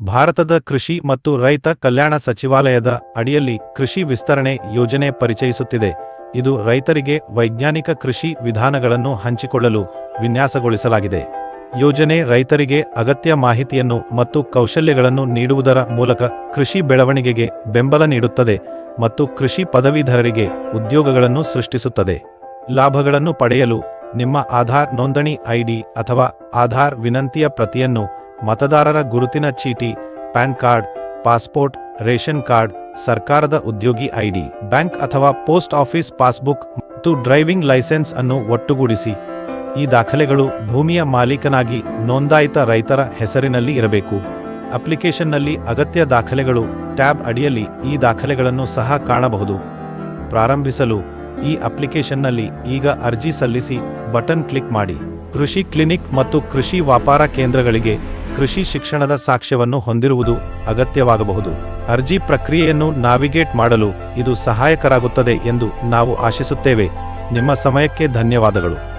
ಭಾರತದ ಕೃಷಿ ಮತ್ತು ರೈತ ಕಲ್ಯಾಣ ಸಚಿವಾಲಯದ ಅಡಿಯಲ್ಲಿ ಕೃಷಿ ವಿಸ್ತರಣೆ ಯೋಜನೆ ಪರಿಚಯಿಸುತ್ತಿದೆ. ಇದು ರೈತರಿಗೆ ವೈಜ್ಞಾನಿಕ ಕೃಷಿ ವಿಧಾನಗಳನ್ನು ಹಂಚಿಕೊಳ್ಳಲು ವಿನ್ಯಾಸಗೊಳಿಸಲಾಗಿದೆ. ಯೋಜನೆ ರೈತರಿಗೆ ಅಗತ್ಯ ಮಾಹಿತಿಯನ್ನು ಮತ್ತು ಕೌಶಲ್ಯಗಳನ್ನು ನೀಡುವುದರ ಮೂಲಕ ಕೃಷಿ ಬೆಳವಣಿಗೆಗೆ ಬೆಂಬಲ ನೀಡುತ್ತದೆ ಮತ್ತು ಕೃಷಿ ಪದವೀಧರರಿಗೆ ಉದ್ಯೋಗಗಳನ್ನು ಸೃಷ್ಟಿಸುತ್ತದೆ. ಲಾಭಗಳನ್ನು ಪಡೆಯಲು ನಿಮ್ಮ ಆಧಾರ್ ನೋಂದಣಿ ಐಡಿ ಅಥವಾ ಆಧಾರ್ ವಿನಂತಿಯ ಪ್ರತಿಯನ್ನು, ಮತದಾರರ ಗುರುತಿನ ಚೀಟಿ, PAN card, passport, ration card, ಸರ್ಕಾರದ ಉದ್ಯೋಗಿ ಐಡಿ, ಬ್ಯಾಂಕ್ ಅಥವಾ ಪೋಸ್ಟ್ ಆಫೀಸ್ ಪಾಸ್ಬುಕ್ ಮತ್ತು ಡ್ರೈವಿಂಗ್ ಲೈಸೆನ್ಸ್ ಅನ್ನು ಒಟ್ಟುಗೂಡಿಸಿ. ಈ ದಾಖಲೆಗಳು ಭೂಮಿಯ ಮಾಲೀಕನಾಗಿ ನೋಂದಾಯಿತ ರೈತರ ಹೆಸರಿನಲ್ಲಿ ಇರಬೇಕು. ಅಪ್ಲಿಕೇಶನ್ನಲ್ಲಿ ಅಗತ್ಯ ದಾಖಲೆಗಳು ಟ್ಯಾಬ್ ಅಡಿಯಲ್ಲಿ ಈ ದಾಖಲೆಗಳನ್ನು ಸಹ ಕಾಣಬಹುದು. ಪ್ರಾರಂಭಿಸಲು ಈ ಅಪ್ಲಿಕೇಶನ್ನಲ್ಲಿ ಈಗ ಅರ್ಜಿ ಸಲ್ಲಿಸಿ ಬಟನ್ ಕ್ಲಿಕ್ ಮಾಡಿ. ಕೃಷಿ ಕ್ಲಿನಿಕ್ ಮತ್ತು ಕೃಷಿ ವ್ಯಾಪಾರ ಕೇಂದ್ರಗಳಿಗೆ ಕೃಷಿ ಶಿಕ್ಷಣದ ಸಾಕ್ಷ್ಯವನ್ನು ಹೊಂದಿರುವುದು ಅಗತ್ಯವಾಗಬಹುದು. ಅರ್ಜಿ ಪ್ರಕ್ರಿಯೆಯನ್ನು ನ್ಯಾವಿಗೇಟ್ ಮಾಡಲು ಇದು ಸಹಾಯಕರಾಗುತ್ತದೆ ಎಂದು ನಾವು ಆಶಿಸುತ್ತೇವೆ. ನಿಮ್ಮ ಸಮಯಕ್ಕೆ ಧನ್ಯವಾದಗಳು.